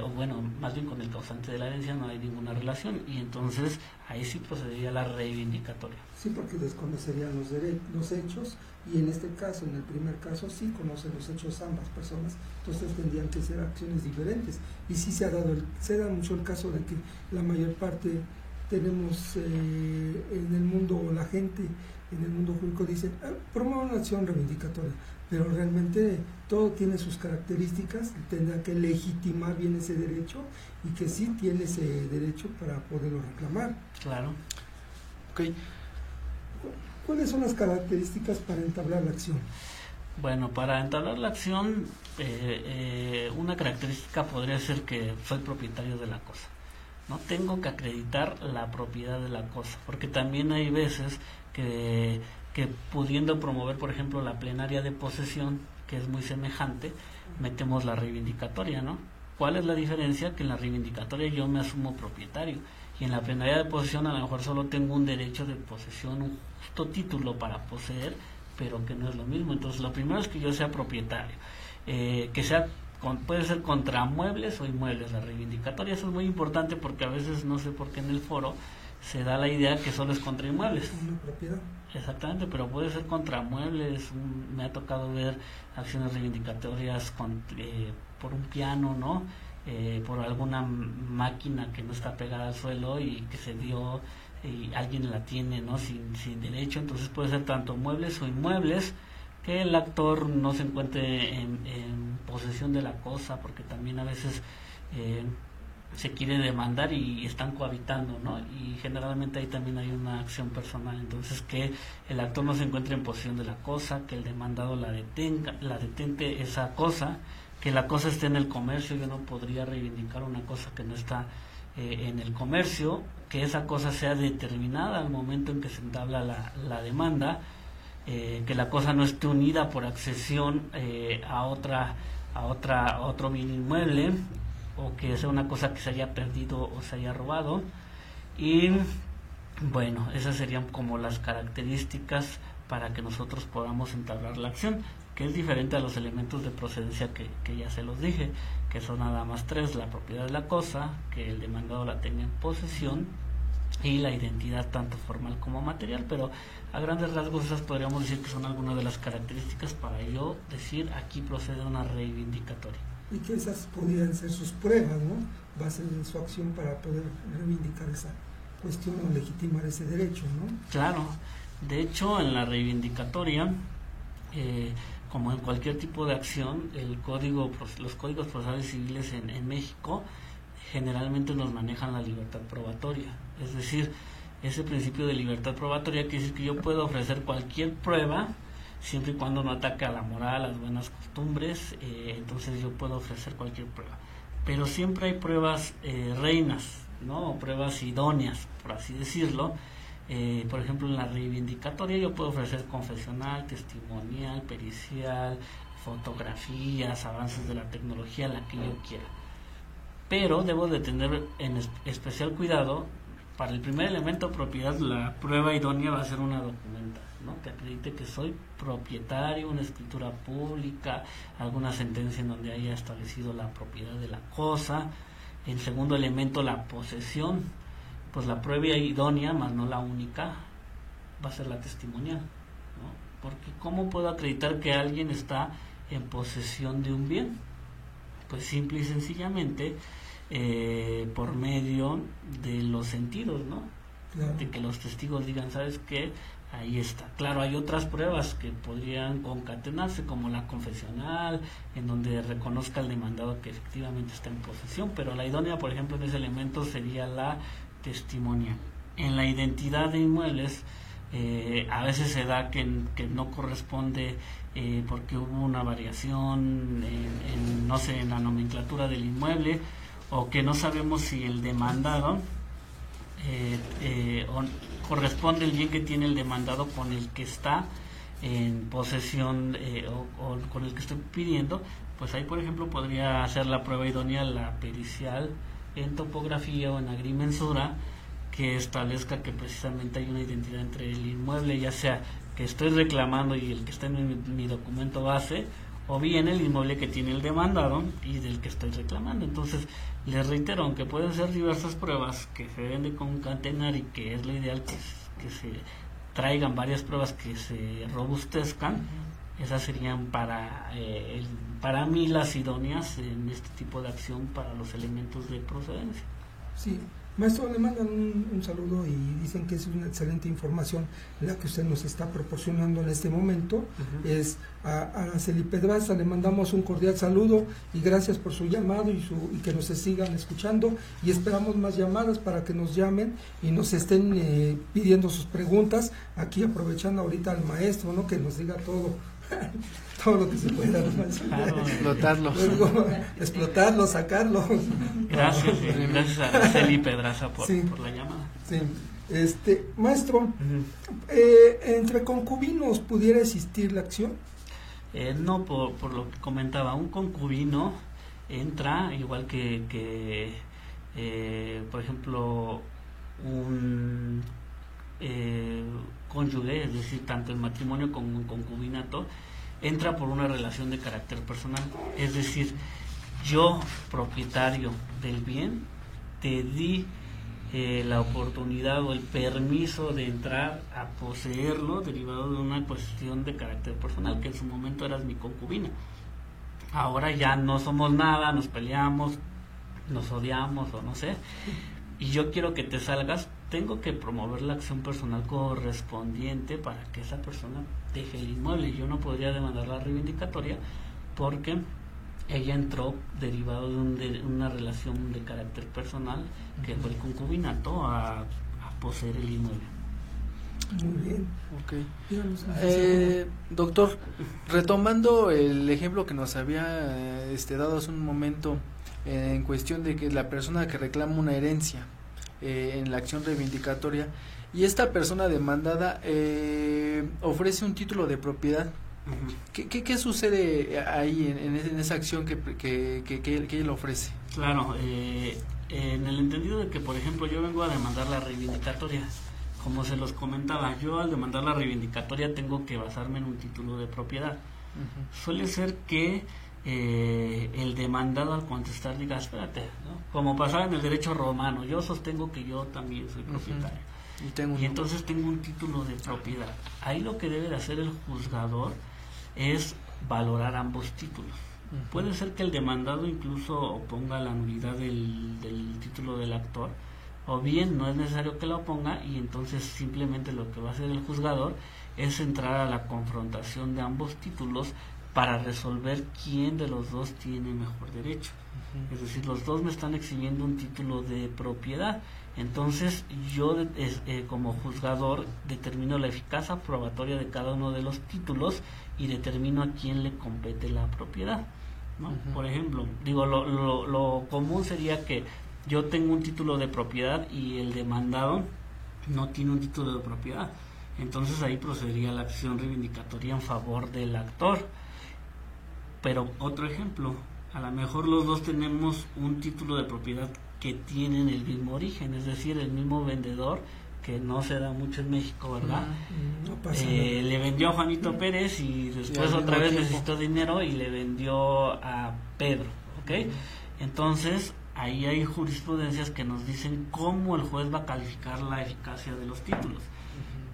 o bueno, más bien con el causante de la herencia no hay ninguna relación, y entonces ahí sí procedería la reivindicatoria. Sí, porque desconocerían los hechos, y en este caso, en el primer caso, sí conocen los hechos ambas personas, entonces tendrían que ser acciones diferentes. Y sí se da mucho el caso de que la mayor parte tenemos en el mundo, o la gente en el mundo jurídico dice, promueve una acción reivindicatoria, pero realmente todo tiene sus características, tendrá que legitimar bien ese derecho, y que sí tiene ese derecho para poderlo reclamar. Claro. Ok. ¿Cuáles son las características para entablar la acción? Bueno, para entablar la acción, una característica podría ser que soy propietario de la cosa. No tengo que acreditar la propiedad de la cosa, porque también hay veces que pudiendo promover, por ejemplo, la plenaria de posesión, que es muy semejante, metemos la reivindicatoria, ¿no? ¿Cuál es la diferencia? Que en la reivindicatoria yo me asumo propietario, y en la plenaria de posesión a lo mejor solo tengo un derecho de posesión, un justo título para poseer, pero que no es lo mismo. Entonces, lo primero es que yo sea propietario, que sea puede ser contra muebles o inmuebles la reivindicatoria. Eso es muy importante porque a veces, no sé por qué en el foro se da la idea que solo es contra inmuebles. Una propiedad. Exactamente, pero puede ser contra muebles. Me ha tocado ver acciones reivindicatorias por un piano, ¿no? Por alguna máquina que no está pegada al suelo y que se dio y alguien la tiene, ¿no? sin derecho. Entonces puede ser tanto muebles o inmuebles, que el actor no se encuentre en posesión de la cosa, porque también a veces se quiere demandar y están cohabitando, ¿no? Y generalmente ahí también hay una acción personal. Entonces, que el actor no se encuentre en posesión de la cosa, que el demandado la detente esa cosa, que la cosa esté en el comercio. Yo no podría reivindicar una cosa que no está en el comercio, que esa cosa sea determinada al momento en que se entabla la demanda, que la cosa no esté unida por accesión a otro bien inmueble, o que sea una cosa que se haya perdido o se haya robado. Y bueno, esas serían como las características para que nosotros podamos entablar la acción, que es diferente a los elementos de procedencia que ya se los dije, que son nada más 3: la propiedad de la cosa, que el demandado la tenga en posesión, y la identidad tanto formal como material. Pero a grandes rasgos esas podríamos decir que son algunas de las características para yo decir aquí procede una reivindicatoria. Y que esas podrían ser sus pruebas, ¿no? Base de su acción para poder reivindicar esa cuestión o legitimar ese derecho, ¿no? Claro, de hecho en la reivindicatoria, como en cualquier tipo de acción, los códigos procesales civiles en México generalmente nos manejan la libertad probatoria. Es decir, ese principio de libertad probatoria quiere decir que yo puedo ofrecer cualquier prueba siempre y cuando no ataque a la moral, a las buenas costumbres. Entonces yo puedo ofrecer cualquier prueba, pero siempre hay pruebas reinas, ¿no? O pruebas idóneas, por así decirlo. Por ejemplo, en la reivindicatoria yo puedo ofrecer confesional, testimonial, pericial, fotografías, avances de la tecnología, la que yo quiera. Pero debo de tener en especial cuidado. Para el primer elemento, propiedad, la prueba idónea va a ser una documenta, ¿no? Que acredite que soy propietario, una escritura pública, alguna sentencia en donde haya establecido la propiedad de la cosa. En segundo elemento, la posesión, pues la prueba idónea, más no la única, va a ser la testimonial, ¿no? Porque ¿cómo puedo acreditar que alguien está en posesión de un bien? Pues simple y sencillamente por medio de los sentidos, ¿no? Claro. De que los testigos digan, ¿sabes qué? Ahí está. Claro, hay otras pruebas que podrían concatenarse, como la confesional, en donde reconozca el demandado que efectivamente está en posesión, pero la idónea, por ejemplo, en ese elemento sería la testimonia. En la identidad de inmuebles, a veces se da que no corresponde porque hubo una variación no sé, en la nomenclatura del inmueble, o que no sabemos si el demandado corresponde el bien que tiene el demandado con el que está en posesión o con el que estoy pidiendo. Pues ahí, por ejemplo, podría hacer la prueba idónea, la pericial en topografía o en agrimensura, que establezca que precisamente hay una identidad entre el inmueble, ya sea que estoy reclamando y el que está en mi documento base, o bien el inmueble que tiene el demandado y del que estoy reclamando. Entonces, les reitero, aunque pueden ser diversas pruebas que se deben de concatenar, y que es lo ideal que se traigan varias pruebas que se robustezcan, esas serían para mí las idóneas en este tipo de acción para los elementos de procedencia. Sí. Maestro, le mandan un saludo y dicen que es una excelente información la que usted nos está proporcionando en este momento. Es a Celi Pedraza le mandamos un cordial saludo y gracias por su llamado y que nos sigan escuchando, y esperamos más llamadas para que nos llamen y nos estén pidiendo sus preguntas, aquí aprovechando ahorita al maestro, ¿no? Que nos diga todo lo que se pueda, claro, explotarlo, sacarlo. Gracias a Celi Pedraza por la llamada. Sí. Maestro, ¿entre concubinos pudiera existir la acción? No, por lo que comentaba, un concubino entra igual que por ejemplo, un cónyuge, es decir, tanto el matrimonio como un concubinato, entra por una relación de carácter personal. Es decir, yo, propietario del bien, te di la oportunidad o el permiso de entrar a poseerlo, derivado de una cuestión de carácter personal, que en su momento eras mi concubina. Ahora ya no somos nada, nos peleamos, nos odiamos o no sé, y yo quiero que te salgas tengo que promover la acción personal correspondiente para que esa persona deje el inmueble. Yo no podría demandar la reivindicatoria porque ella entró derivado de una relación de carácter personal, que fue el concubinato a poseer el inmueble. Muy bien. Okay. Díganos, Doctor, retomando el ejemplo que nos había dado hace un momento, en cuestión de que la persona que reclama una herencia en la acción reivindicatoria y esta persona demandada ofrece un título de propiedad, ¿qué sucede ahí en esa acción que él ofrece? Claro, en el entendido de que, por ejemplo, yo vengo a demandar la reivindicatoria. Como se los comentaba, yo al demandar la reivindicatoria tengo que basarme en un título de propiedad. Suele ser que el demandado al contestar diga, espérate, ¿no? Como pasaba en el derecho romano, yo sostengo que yo también soy propietario. Y entonces tengo un título de propiedad. Ahí lo que debe de hacer el juzgador es valorar ambos títulos. Puede ser que el demandado incluso oponga la nulidad del título del actor, o bien no es necesario que lo oponga, y entonces simplemente lo que va a hacer el juzgador es entrar a la confrontación de ambos títulos para resolver quién de los dos tiene mejor derecho. Es decir, los dos me están exhibiendo un título de propiedad. Entonces yo como juzgador determino la eficacia probatoria de cada uno de los títulos y determino a quién le compete la propiedad, ¿no? Por ejemplo, digo, lo común sería que yo tengo un título de propiedad y el demandado no tiene un título de propiedad. Entonces ahí procedería la acción reivindicatoria en favor del actor. Pero otro ejemplo, a lo mejor los dos tenemos un título de propiedad que tienen el mismo origen, es decir, el mismo vendedor, que no se da mucho en México, ¿verdad? No pasa nada. Le vendió a Juanito Pérez y después otra vez necesitó dinero y le vendió a Pedro, ¿ok? Entonces ahí hay jurisprudencias que nos dicen cómo el juez va a calificar la eficacia de los títulos.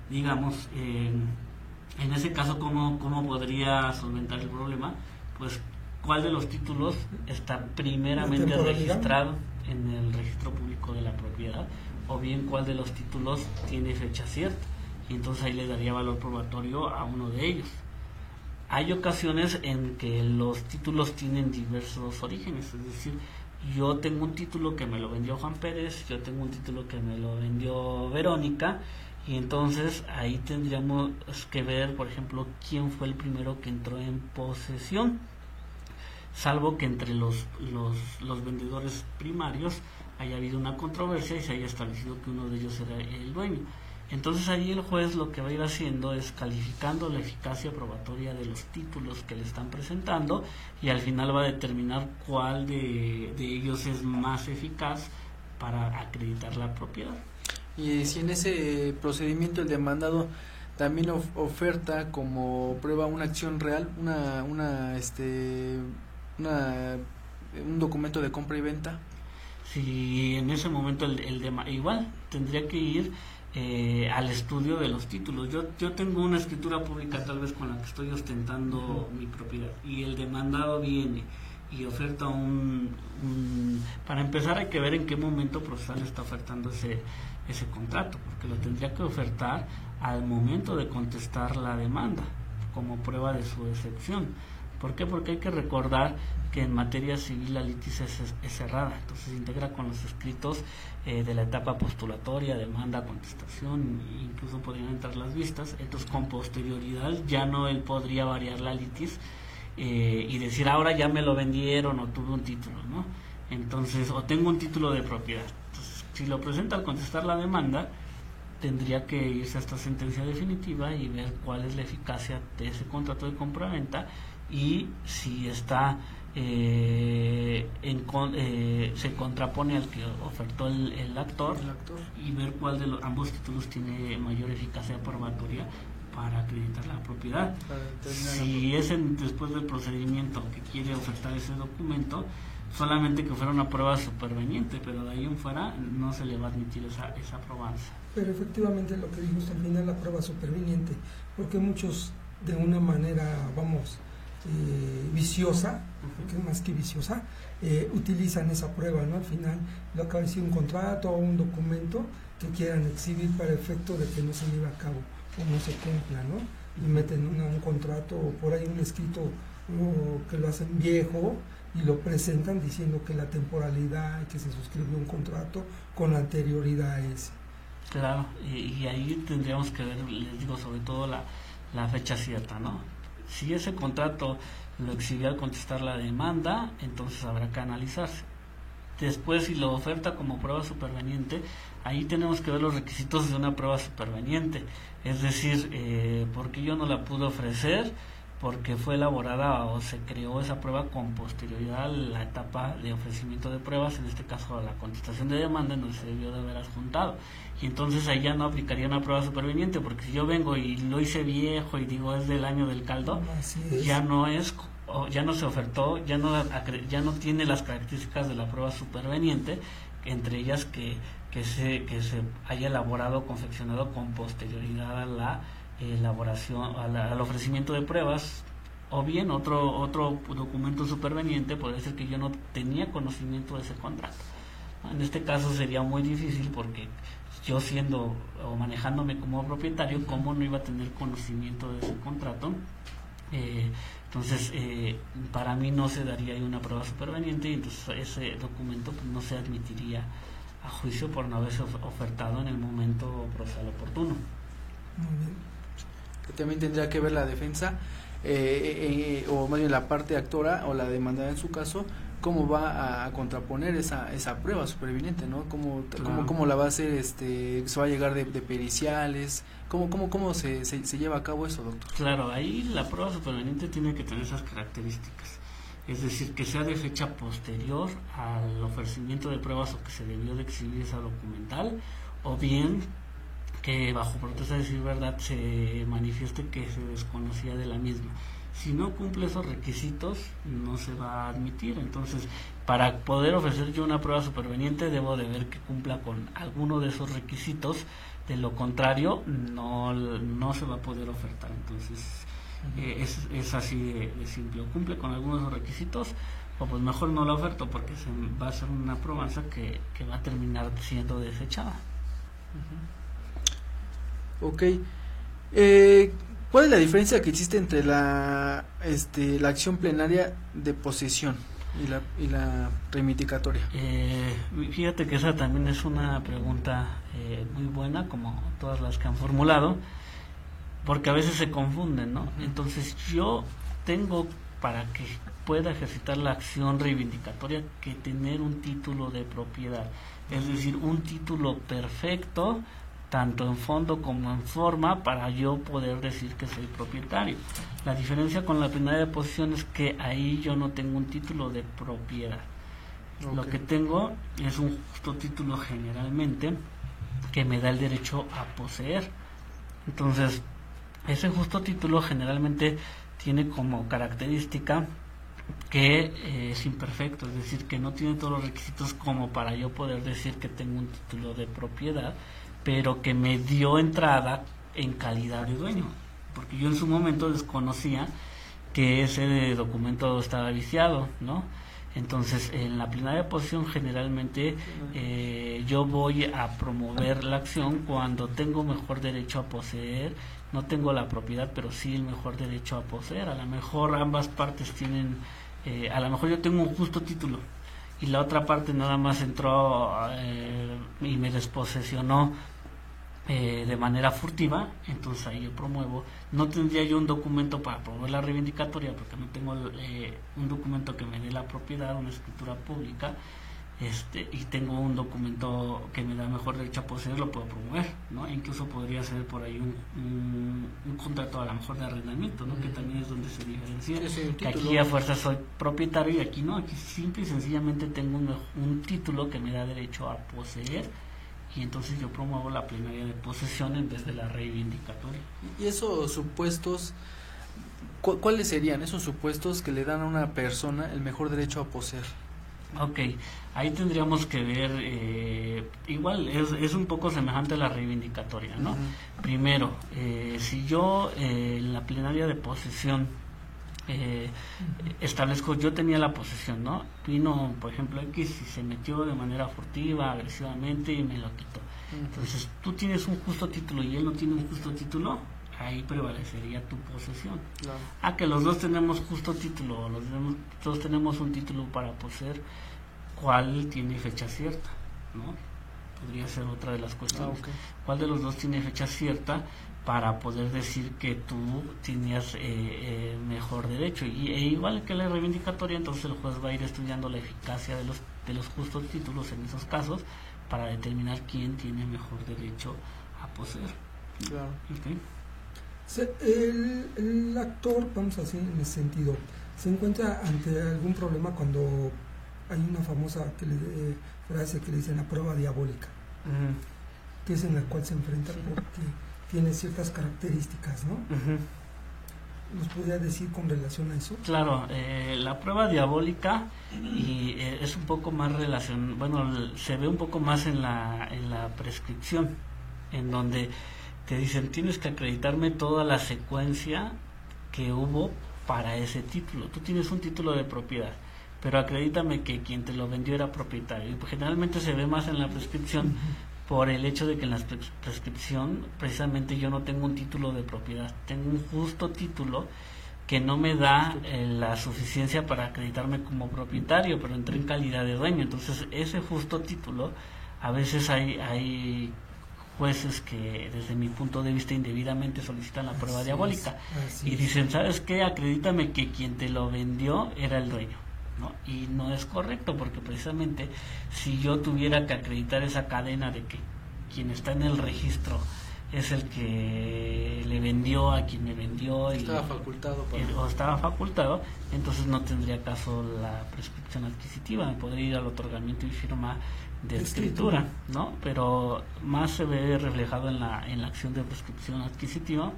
Digamos, en ese caso, ¿cómo podría solventar el problema? Pues, ¿cuál de los títulos está primeramente registrado en el registro público de la propiedad? O bien, ¿cuál de los títulos tiene fecha cierta? Y entonces ahí le daría valor probatorio a uno de ellos. Hay ocasiones en que los títulos tienen diversos orígenes, es decir, yo tengo un título que me lo vendió Juan Pérez, yo tengo un título que me lo vendió Verónica, y entonces ahí tendríamos que ver, por ejemplo, quién fue el primero que entró en posesión, salvo que entre los vendedores primarios haya habido una controversia y se haya establecido que uno de ellos era el dueño. Entonces ahí el juez lo que va a ir haciendo es calificando la eficacia probatoria de los títulos que le están presentando, y al final va a determinar cuál de ellos es más eficaz para acreditar la propiedad. Y si en ese procedimiento el demandado también oferta como prueba una acción real, un documento de compra y venta. Si en ese momento igual tendría que ir al estudio de los títulos. Yo tengo una escritura pública tal vez con la que estoy ostentando mi propiedad, y el demandado viene y oferta para empezar hay que ver en qué momento procesal está ofertando ese contrato, porque lo tendría que ofertar al momento de contestar la demanda como prueba de su excepción. ¿Por qué? Porque hay que recordar que en materia civil la litis es cerrada, entonces se integra con los escritos de la etapa postulatoria, demanda, contestación, incluso podrían entrar las vistas. Entonces con posterioridad ya no él podría variar la litis y decir ahora ya me lo vendieron o tuve un título, ¿no? Entonces, o tengo un título de propiedad. Entonces, si lo presenta al contestar la demanda, tendría que irse a esta sentencia definitiva y ver cuál es la eficacia de ese contrato de compraventa, y si está se contrapone al que ofertó el actor, y ver cuál de ambos títulos tiene mayor eficacia probatoria para acreditar la propiedad. Si es después del procedimiento que quiere ofertar ese documento, solamente que fuera una prueba superveniente, pero de ahí en fuera no se le va a admitir esa probanza. Pero efectivamente lo que dijo usted al final, la prueba superveniente, porque muchos de una manera, viciosa, porque más que viciosa, utilizan esa prueba, ¿no? Al final lo acaba de decir un contrato o un documento que quieran exhibir para efecto de que no se lleve a cabo o no se cumpla, ¿no? Y meten un contrato o por ahí un escrito que lo hacen viejo y lo presentan diciendo que la temporalidad, que se suscribió un contrato con anterioridad a ese. Claro, y ahí tendríamos que ver, les digo, sobre todo la fecha cierta, ¿no? Si ese contrato lo exhibió al contestar la demanda, entonces habrá que analizarse. Después, si lo oferta como prueba superveniente, ahí tenemos que ver los requisitos de una prueba superveniente. Es decir, ¿por qué yo no la pude ofrecer? Porque fue elaborada o se creó esa prueba con posterioridad a la etapa de ofrecimiento de pruebas, en este caso a la contestación de demanda, en donde se debió de haber adjuntado. Y entonces ahí ya no aplicaría una prueba superveniente, porque si yo vengo y lo hice viejo y digo es del año del caldo, ya no es, ya no se ofertó, ya no tiene las características de la prueba superveniente, entre ellas que se haya elaborado o confeccionado con posterioridad a la elaboración, al ofrecimiento de pruebas, o bien otro documento superveniente puede ser que yo no tenía conocimiento de ese contrato. En este caso sería muy difícil, porque yo siendo o manejándome como propietario, ¿cómo no iba a tener conocimiento de ese contrato? Entonces para mí no se daría ahí una prueba superveniente, y entonces ese documento pues no se admitiría a juicio por no haberse ofertado en el momento procesal oportuno. Muy bien. Que también tendría que ver la defensa, o más bien la parte actora o la demandada en su caso, cómo va a contraponer esa prueba superveniente, ¿no? Cómo la va a hacer, se va a llegar de periciales, cómo se lleva a cabo eso, doctor. Claro, ahí la prueba superveniente tiene que tener esas características, es decir, que sea de fecha posterior al ofrecimiento de pruebas o que se debió de exhibir esa documental, o bien que bajo protesta de decir verdad se manifieste que se desconocía de la misma. Si no cumple esos requisitos, no se va a admitir. Entonces, para poder ofrecer yo una prueba superveniente, debo de ver que cumpla con alguno de esos requisitos. De lo contrario, no se va a poder ofertar. Entonces, es así de simple. O cumple con algunos de esos requisitos, o pues mejor no la oferto, porque va a ser una probanza que va a terminar siendo desechada. Ok. ¿Cuál es la diferencia que existe entre la acción plenaria de posesión y la reivindicatoria? Fíjate que esa también es una pregunta muy buena, como todas las que han formulado, porque a veces se confunden, ¿no? Entonces yo tengo, para que pueda ejercitar la acción reivindicatoria, que tener un título de propiedad, es decir, un título perfecto, tanto en fondo como en forma, para yo poder decir que soy propietario. La diferencia con la plenaria de posesión es que ahí yo no tengo un título de propiedad. Okay. Lo que tengo es un justo título, generalmente, que me da el derecho a poseer. Entonces, ese justo título generalmente tiene como característica que es imperfecto, es decir, que no tiene todos los requisitos como para yo poder decir que tengo un título de propiedad, pero que me dio entrada en calidad de dueño, porque yo en su momento desconocía que ese documento estaba viciado, ¿no? Entonces, en la plenaria de posesión, generalmente yo voy a promover la acción cuando tengo mejor derecho a poseer. No tengo la propiedad, pero sí el mejor derecho a poseer. A lo mejor ambas partes tienen, a lo mejor yo tengo un justo título y la otra parte nada más entró y me desposesionó de manera furtiva. Entonces ahí yo promuevo. No tendría yo un documento para promover la reivindicatoria, porque no tengo un documento que me dé la propiedad, una escritura pública, y tengo un documento que me da mejor derecho a poseer, lo puedo promover, ¿no? Incluso podría ser por ahí un contrato a lo mejor de arrendamiento, ¿no? Que también es donde se diferencia, que aquí a fuerza soy propietario y aquí no, aquí simple y sencillamente tengo un título que me da derecho a poseer, y entonces yo promuevo la plenaria de posesión en vez de la reivindicatoria. ¿Y esos supuestos, cuáles serían esos supuestos que le dan a una persona el mejor derecho a poseer? Ok, ahí tendríamos que ver, igual es un poco semejante a la reivindicatoria, ¿no? Primero, si yo en la plenaria de posesión establezco, yo tenía la posesión, ¿no? Vino, por ejemplo, X y se metió de manera furtiva, agresivamente y me lo quitó. Entonces, tú tienes un justo título y él no tiene un justo título, ahí prevalecería tu posesión. Claro. Que los dos tenemos justo título, todos tenemos un título para poseer, ¿cuál tiene fecha cierta? ¿No? Podría ser otra de las cuestiones. Okay. ¿Cuál de los dos tiene fecha cierta para poder decir que tú tenías mejor derecho? Igual que la reivindicatoria, entonces el juez va a ir estudiando la eficacia de los justos títulos en esos casos para determinar quién tiene mejor derecho a poseer. Claro. Okay. El actor, vamos a decir en ese sentido, se encuentra ante algún problema cuando hay una famosa frase que le dicen la prueba diabólica, que es en la cual se enfrenta porque tiene ciertas características, ¿no? ¿Nos podría decir con relación a eso? Claro, la prueba diabólica y es un poco más se ve un poco más en la prescripción, en donde te dicen, tienes que acreditarme toda la secuencia que hubo para ese título. Tú tienes un título de propiedad, pero acredítame que quien te lo vendió era propietario. Y pues generalmente se ve más en la prescripción por el hecho de que en la prescripción precisamente yo no tengo un título de propiedad, tengo un justo título que no me da la suficiencia para acreditarme como propietario, pero entré en calidad de dueño. Entonces ese justo título, a veces hay jueces que desde mi punto de vista indebidamente solicitan la prueba diabólica y dicen, ¿sabes qué? Acredítame que quien te lo vendió era el dueño, ¿no? Y no es correcto, porque precisamente si yo tuviera que acreditar esa cadena de que quien está en el registro es el que le vendió a quien me vendió estaba facultado, entonces no tendría caso la prescripción adquisitiva, me podría ir al otorgamiento y firma de escritura, ¿no? Pero más se ve reflejado en la acción de prescripción adquisitiva,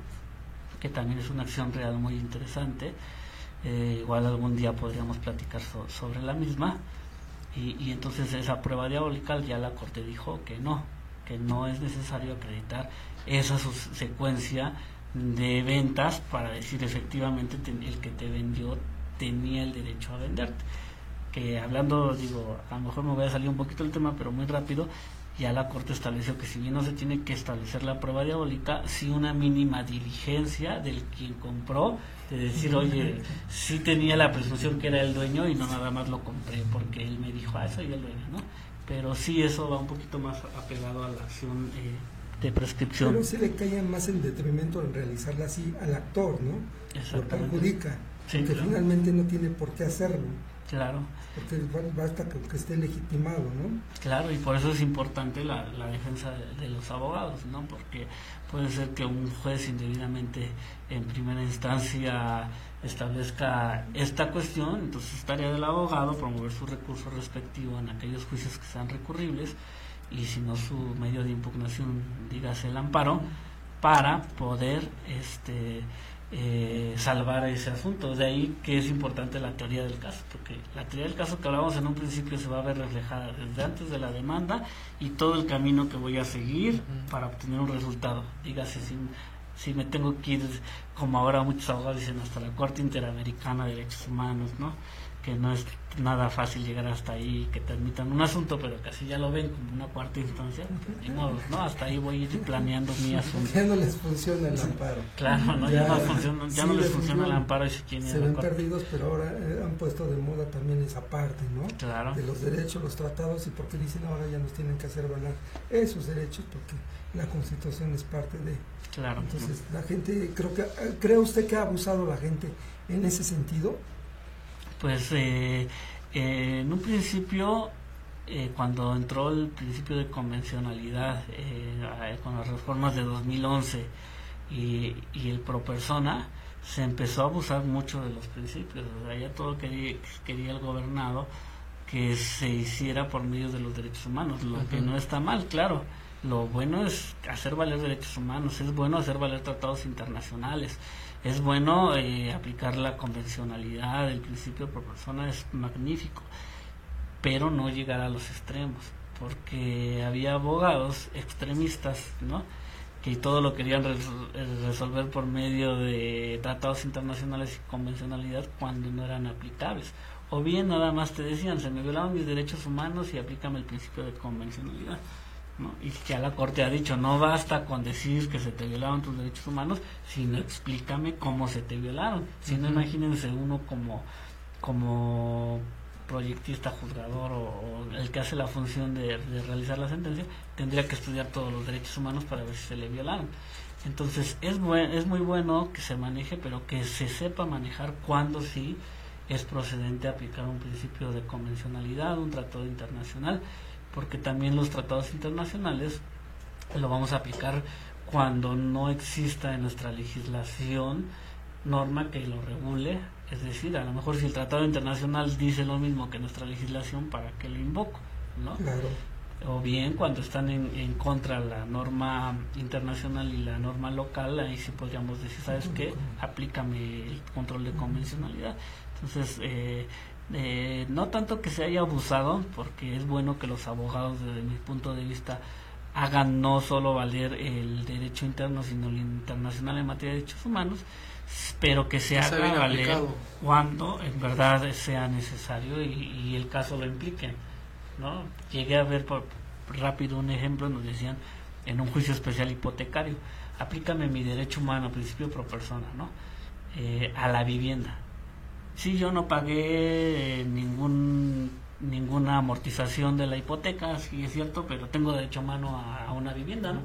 que también es una acción real muy interesante. Igual algún día podríamos platicar sobre la misma, y entonces esa prueba diabólica ya la Corte dijo que no es necesario acreditar esa secuencia de ventas para decir efectivamente el que te vendió tenía el derecho a venderte. Que hablando, a lo mejor me voy a salir un poquito del tema, pero muy rápido, ya la Corte estableció que si bien no se tiene que establecer la prueba diabólica, sí una mínima diligencia del quien compró, de decir, oye, sí tenía la presunción que era el dueño y no nada más lo compré porque él me dijo, soy el dueño, ¿no? Pero sí, eso va un poquito más apegado a la acción de prescripción. Pero se le cae más en detrimento en realizarla así al actor, ¿no? Lo perjudica, porque finalmente no tiene por qué hacerlo. Claro. Porque basta que esté legitimado, ¿no? Claro, y por eso es importante la defensa de los abogados, ¿no? Porque puede ser que un juez indebidamente en primera instancia establezca esta cuestión, entonces es tarea del abogado promover su recurso respectivo en aquellos juicios que sean recurribles, y si no, su medio de impugnación, dígase el amparo, para poder salvar ese asunto. De ahí que es importante la teoría del caso, porque la teoría del caso que hablábamos en un principio se va a ver reflejada desde antes de la demanda y todo el camino que voy a seguir para obtener un resultado. Dígase, si me tengo que ir, como ahora muchos abogados dicen, hasta la Corte Interamericana de Derechos Humanos, ¿no? Que no es nada fácil llegar hasta ahí, que te admitan un asunto, pero que así ya lo ven como una cuarta instancia, pues, ni modo, ¿no? Hasta ahí voy a ir planeando mi asunto. Ya no les funciona el amparo. Claro, ¿no? Ya no les funciona el amparo. Se ven perdidos, pero ahora han puesto de moda también esa parte, ¿no? Claro. De los derechos, los tratados, y porque dicen ahora ya nos tienen que hacer valer esos derechos, porque la Constitución es parte de... Claro. Entonces, la gente, ¿cree usted que ha abusado la gente en ese sentido? Pues en un principio, cuando entró el principio de convencionalidad con las reformas de 2011 y el pro persona, se empezó a abusar mucho de los principios. O sea, ya todo quería el gobernado que se hiciera por medio de los derechos humanos, lo que no está mal, claro. Lo bueno es hacer valer derechos humanos, es bueno hacer valer tratados internacionales, es bueno aplicar la convencionalidad, el principio por persona es magnífico, pero no llegar a los extremos, porque había abogados extremistas, ¿no?, que todo lo querían resolver por medio de tratados internacionales y convencionalidad cuando no eran aplicables. O bien nada más te decían, se me violaron mis derechos humanos y aplícame el principio de convencionalidad, ¿no? Y ya la Corte ha dicho, no basta con decir que se te violaron tus derechos humanos, sino explícame cómo se te violaron. Si no, imagínense uno como proyectista, juzgador o el que hace la función de realizar la sentencia, tendría que estudiar todos los derechos humanos para ver si se le violaron. Entonces es muy bueno que se maneje, pero que se sepa manejar cuando sí es procedente aplicar un principio de convencionalidad, un tratado internacional, porque también los tratados internacionales lo vamos a aplicar cuando no exista en nuestra legislación norma que lo regule. Es decir, a lo mejor si el tratado internacional dice lo mismo que nuestra legislación, ¿para qué lo invoco? ¿No? Claro. O bien cuando están en contra la norma internacional y la norma local, ahí sí podríamos decir, ¿sabes qué? Aplícame el control de convencionalidad. Entonces, no tanto que se haya abusado, porque es bueno que los abogados, desde mi punto de vista, hagan no solo valer el derecho interno, sino el internacional en materia de derechos humanos, pero que se haga valer aplicado cuando en verdad sea necesario y el caso lo implique, ¿no? Llegué a ver por rápido un ejemplo, nos decían en un juicio especial hipotecario, aplícame mi derecho humano, principio pro persona, ¿no? A la vivienda. Sí, yo no pagué ninguna amortización de la hipoteca, sí es cierto, pero tengo derecho humano a una vivienda, ¿no?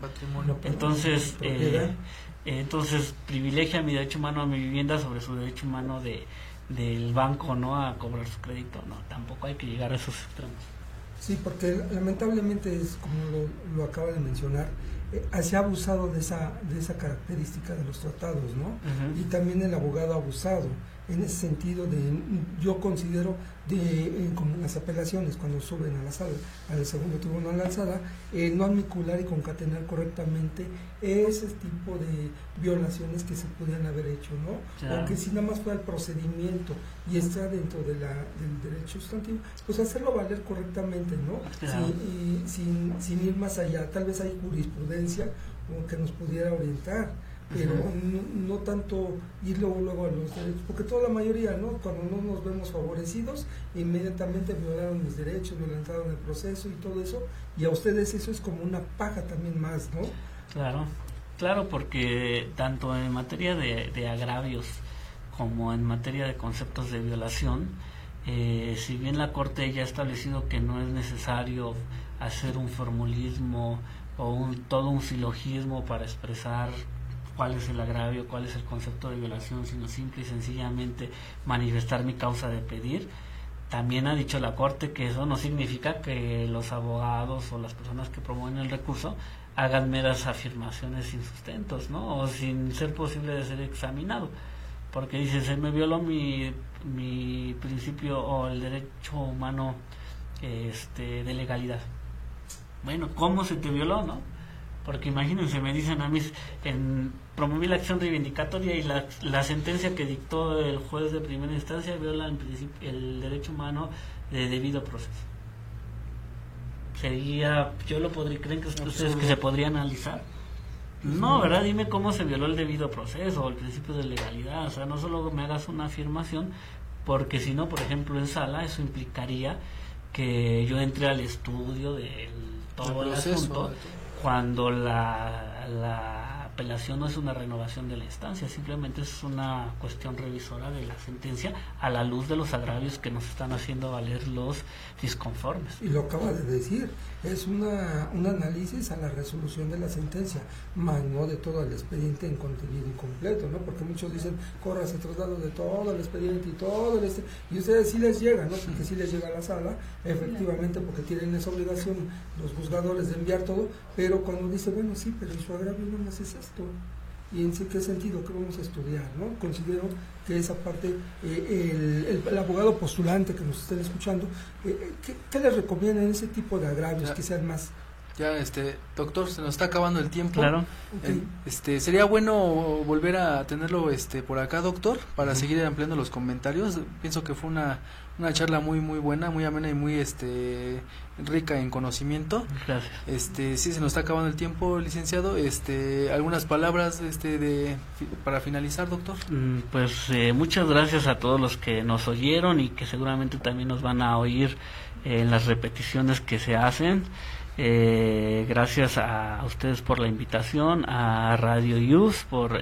Entonces, privilegia mi derecho humano a mi vivienda sobre su derecho humano del banco, ¿no? A cobrar su crédito. No, tampoco hay que llegar a esos extremos. Sí, porque lamentablemente es como lo acaba de mencionar, se ha abusado de esa característica de los tratados, ¿no? Y también el abogado ha abusado en ese sentido yo considero como las apelaciones cuando suben a la sala, al segundo tribunal de la sala, no articular y concatenar correctamente ese tipo de violaciones que se pudieran haber hecho, ¿no? Claro. Aunque si nada más fuera el procedimiento y está dentro del derecho sustantivo, pues hacerlo valer correctamente, ¿no? Claro. Sin ir más allá. Tal vez hay jurisprudencia que nos pudiera orientar, pero no tanto ir luego a los derechos, porque toda la mayoría, ¿no? Cuando no nos vemos favorecidos, inmediatamente violaron mis derechos, violentaron el proceso y todo eso, y a ustedes eso es como una paja también más, ¿no? Claro, porque tanto en materia de agravios como en materia de conceptos de violación, si bien la Corte ya ha establecido que no es necesario hacer un formulismo o todo un silogismo para expresar cuál es el agravio, cuál es el concepto de violación, sino simple y sencillamente manifestar mi causa de pedir, también ha dicho la Corte que eso no significa que los abogados o las personas que promueven el recurso hagan meras afirmaciones sin sustentos, ¿no? O sin ser posible de ser examinado, porque dice, se me violó mi principio o el derecho humano de legalidad. Bueno, ¿cómo se te violó, no? Porque imagínense, me dicen a mí, promoví la acción reivindicatoria y la sentencia que dictó el juez de primera instancia viola en principio el derecho humano de debido proceso. ¿Creen que ustedes que se podría analizar? No, ¿verdad? Dime cómo se violó el debido proceso o el principio de legalidad. O sea, no solo me hagas una afirmación, porque si no, por ejemplo, en sala, eso implicaría que yo entre al estudio de todo el asunto, cuando la apelación no es una renovación de la instancia, simplemente es una cuestión revisora de la sentencia a la luz de los agravios que nos están haciendo valer los disconformes. Y lo acaba de decir, es un análisis a la resolución de la sentencia, más no de todo el expediente en contenido incompleto, ¿no? Porque muchos dicen, córrase traslado de todo el expediente y todo y ustedes sí les llega, ¿no? Porque sí les llega a la sala, efectivamente, porque tienen esa obligación los juzgadores de enviar todo, pero cuando dice, bueno, sí, pero su agravio no más es esto, y en qué sentido, qué vamos a estudiar, ¿no? Considero que esa parte, el abogado postulante que nos estén escuchando, ¿qué les recomienda en ese tipo de agravios que sean más Ya, doctor, se nos está acabando el tiempo. Claro. Ok. Sería bueno volver a tenerlo por acá, doctor, para seguir ampliando los comentarios. Pienso que fue una charla muy buena, muy amena y muy rica en conocimiento. Gracias. Sí, se nos está acabando el tiempo, licenciado. Algunas palabras para finalizar, doctor. Pues muchas gracias a todos los que nos oyeron y que seguramente también nos van a oír en las repeticiones que se hacen. Gracias a ustedes por la invitación, a Radio Youth por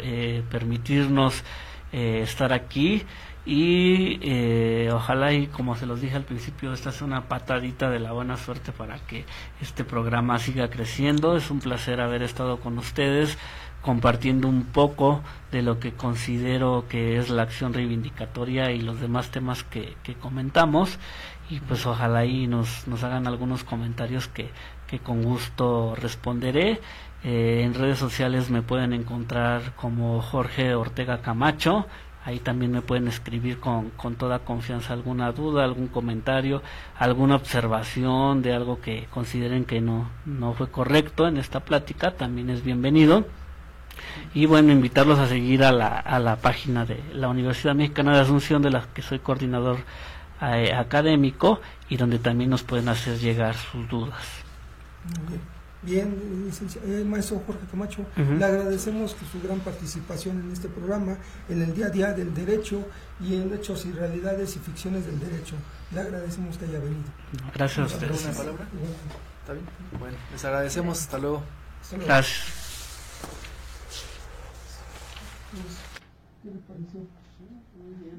permitirnos estar aquí y ojalá, y como se los dije al principio, esta es una patadita de la buena suerte para que este programa siga creciendo. Es un placer haber estado con ustedes compartiendo un poco de lo que considero que es la acción reivindicatoria y los demás temas que comentamos, y pues ojalá y nos hagan algunos comentarios que con gusto responderé. En redes sociales me pueden encontrar como Jorge Ortega Camacho. Ahí también me pueden escribir con toda confianza alguna duda, algún comentario, alguna observación de algo que consideren que no fue correcto en esta plática, también es bienvenido. Y bueno, invitarlos a seguir a la página de la Universidad Mexicana de Asunción, de la que soy coordinador académico, y donde también nos pueden hacer llegar sus dudas. Bien, maestro Jorge Camacho, le agradecemos su gran participación en este programa, en el día a día del derecho y en hechos y realidades y ficciones del derecho. Le agradecemos que haya venido. Gracias a ustedes. ¿Una palabra? ¿Está bien? Bueno, les agradecemos. Hasta luego. Gracias. ¿Qué le pareció? Muy bien.